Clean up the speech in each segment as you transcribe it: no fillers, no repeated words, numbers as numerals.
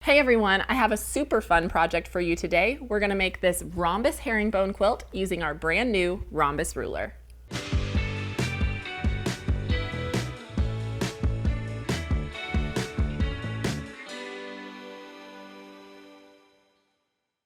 Hey everyone, I have a super fun project for you today. We're going to make this rhombus herringbone quilt using our brand new rhombus ruler.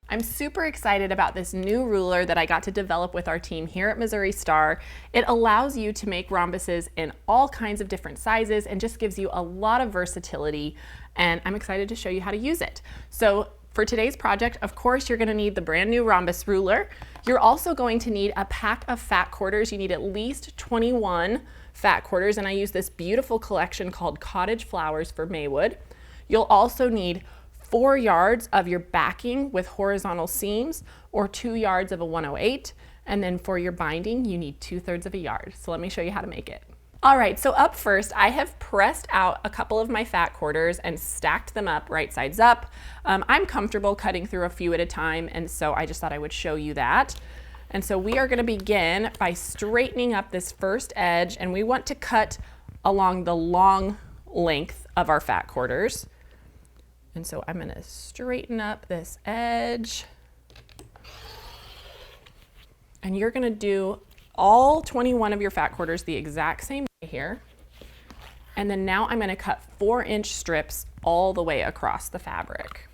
I'm super excited about this new ruler that I got to develop with our team here at Missouri Star. It allows you to make rhombuses in all kinds of different sizes and just gives you a lot of versatility, and I'm excited to show you how to use it. So for today's project, of course, you're going to need the brand new rhombus ruler. You're also going to need a pack of fat quarters. You need at least 21 fat quarters, and I use this beautiful collection called Cottage Flowers for Maywood. You'll also need 4 yards of your backing with horizontal seams, or 2 yards of a 108, and then for your binding you need 2/3 of a yard. So let me show you how to make it. All right, so up first I have pressed out a couple of my fat quarters and stacked them up right sides up. I'm comfortable cutting through a few at a time, and so I just thought I would show you that. And so we are going to begin by straightening up this first edge, and we want to cut along the long length of our fat quarters. And so I'm going to straighten up this edge. And you're going to do all 21 of your fat quarters the exact same way here. And then now I'm going to cut 4-inch strips all the way across the fabric.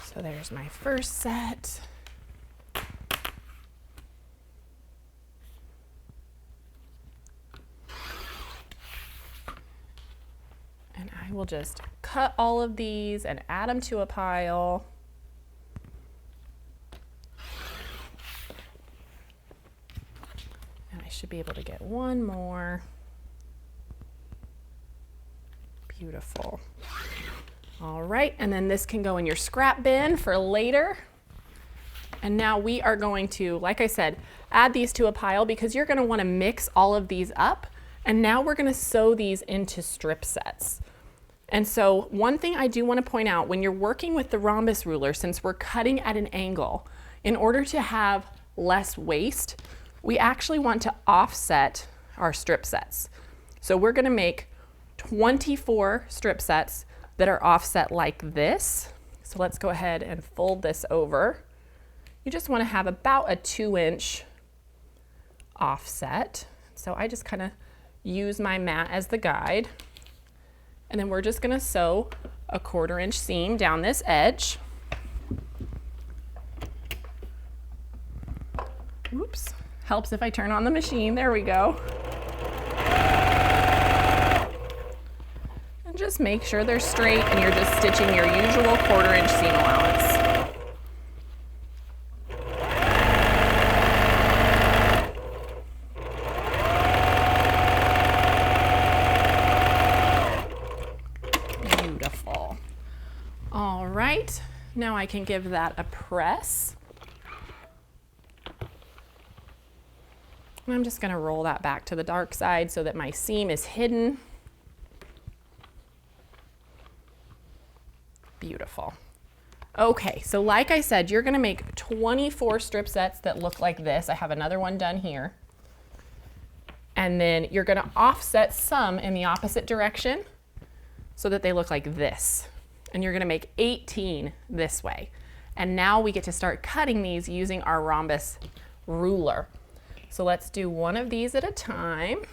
So there's my first set. And I will just cut all of these and add them to a pile. And I should be able to get one more. Beautiful. All right, and then this can go in your scrap bin for later. And now we are going to, like I said, add these to a pile because you're going to want to mix all of these up. And now we're going to sew these into strip sets. And so one thing I do want to point out, when you're working with the rhombus ruler, since we're cutting at an angle, in order to have less waste, we actually want to offset our strip sets. So we're going to make 24 strip sets that are offset like this. So let's go ahead and fold this over. You just want to have about a 2-inch offset. So I just kind of use my mat as the guide. And then we're just going to sew a 1/4-inch seam down this edge. Oops, helps if I turn on the machine. There we go. And just make sure they're straight, and you're just stitching your usual 1/4-inch seam allowance. All right, now I can give that a press. And I'm just going to roll that back to the dark side so that my seam is hidden. Beautiful. Okay, so like I said, you're going to make 24 strip sets that look like this. I have another one done here. And then you're going to offset some in the opposite direction so that they look like this. And you're going to make 18 this way. And now we get to start cutting these using our rhombus ruler. So let's do one of these at a time.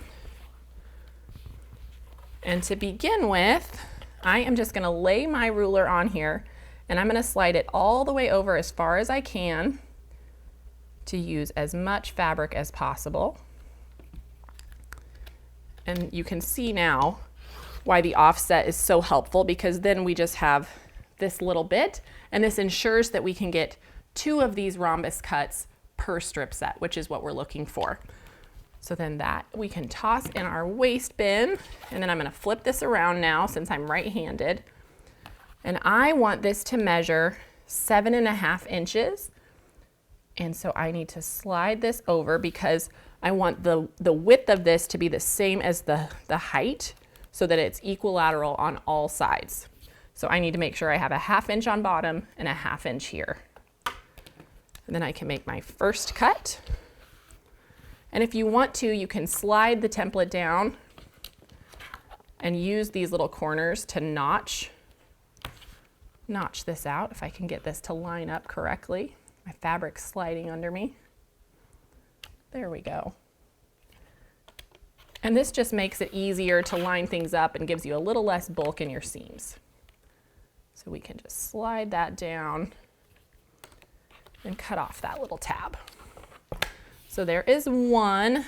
And to begin with, I am just going to lay my ruler on here, and I'm going to slide it all the way over as far as I can to use as much fabric as possible. And you can see now why the offset is so helpful, because then we just have this little bit, and this ensures that we can get 2 of these rhombus cuts per strip set, which is what we're looking for. So then that we can toss in our waste bin, and then I'm going to flip this around now since I'm right-handed, and I want this to measure 7.5 inches, and so I need to slide this over because I want the width of this to be the same as the height, so that it's equilateral on all sides. So I need to make sure I have a 1/2 inch on bottom and a 1/2 inch here. And then I can make my first cut. And if you want to, you can slide the template down and use these little corners to notch this out, if I can get this to line up correctly. My fabric's sliding under me. There we go. And this just makes it easier to line things up and gives you a little less bulk in your seams. So we can just slide that down and cut off that little tab. So there is one.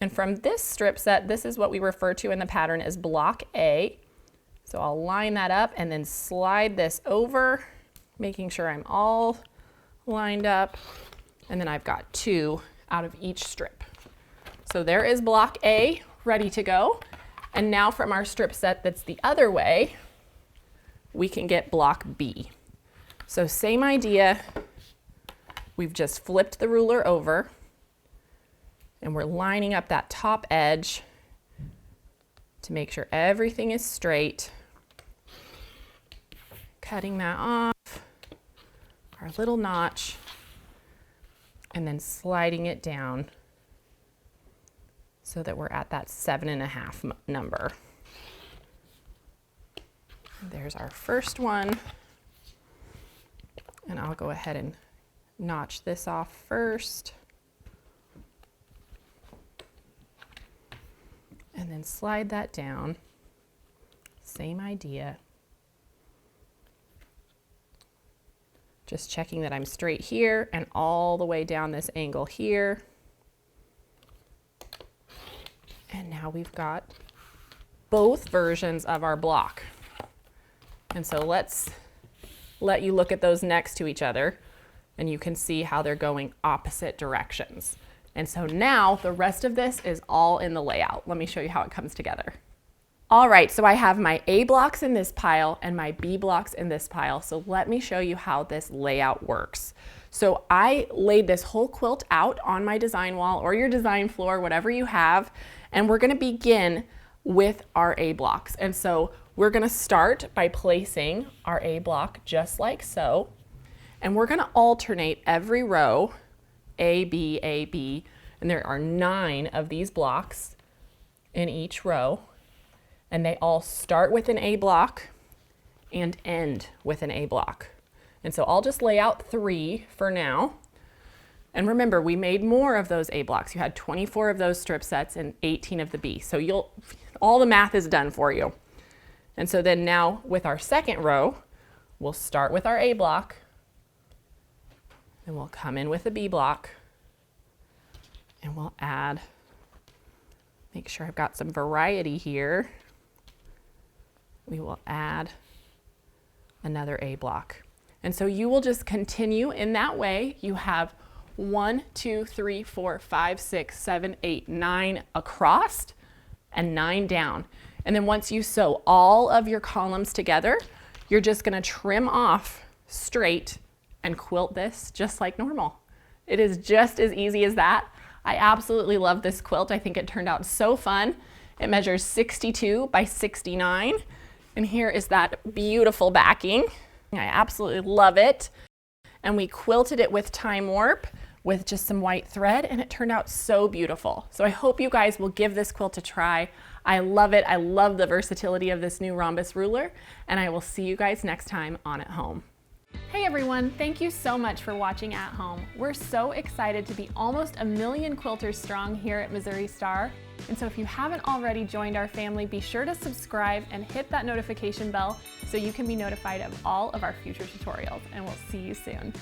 And from this strip set, this is what we refer to in the pattern as block A. So I'll line that up and then slide this over, making sure I'm all lined up. And then I've got 2 out of each strip. So there is block A ready to go. And now from our strip set that's the other way, we can get block B. So same idea, we've just flipped the ruler over and we're lining up that top edge to make sure everything is straight. Cutting that off, our little notch, and then sliding it down so that we're at that 7.5 number. There's our first one. And I'll go ahead and notch this off first. And then slide that down. Same idea. Just checking that I'm straight here and all the way down this angle here. And now we've got both versions of our block. And so let's let you look at those next to each other and you can see how they're going opposite directions. And so now the rest of this is all in the layout. Let me show you how it comes together. All right, so I have my A blocks in this pile and my B blocks in this pile. So let me show you how this layout works. So I laid this whole quilt out on my design wall or your design floor, whatever you have, and we're gonna begin with our A blocks. And so we're gonna start by placing our A block just like so, and we're gonna alternate every row, A, B, and there are 9 of these blocks in each row. And they all start with an A block and end with an A block. And so I'll just lay out 3 for now. And remember, we made more of those A blocks. You had 24 of those strip sets and 18 of the B. So all the math is done for you. And so then now with our second row, we'll start with our A block and we'll come in with a B block and we'll add, make sure I've got some variety here. We will add another A block. And so you will just continue in that way. You have 1, 2, 3, 4, 5, 6, 7, 8, 9 across and 9 down. And then once you sew all of your columns together, you're just gonna trim off straight and quilt this just like normal. It is just as easy as that. I absolutely love this quilt. I think it turned out so fun. It measures 62 by 69. And here is that beautiful backing. I absolutely love it. And we quilted it with time warp with just some white thread and it turned out so beautiful. So I hope you guys will give this quilt a try. I love it. I love the versatility of this new rhombus ruler and I will see you guys next time on At Home. Hey everyone, thank you so much for watching At Home. We're so excited to be almost 1 million quilters strong here at Missouri Star. And so if you haven't already joined our family, be sure to subscribe and hit that notification bell so you can be notified of all of our future tutorials. And we'll see you soon.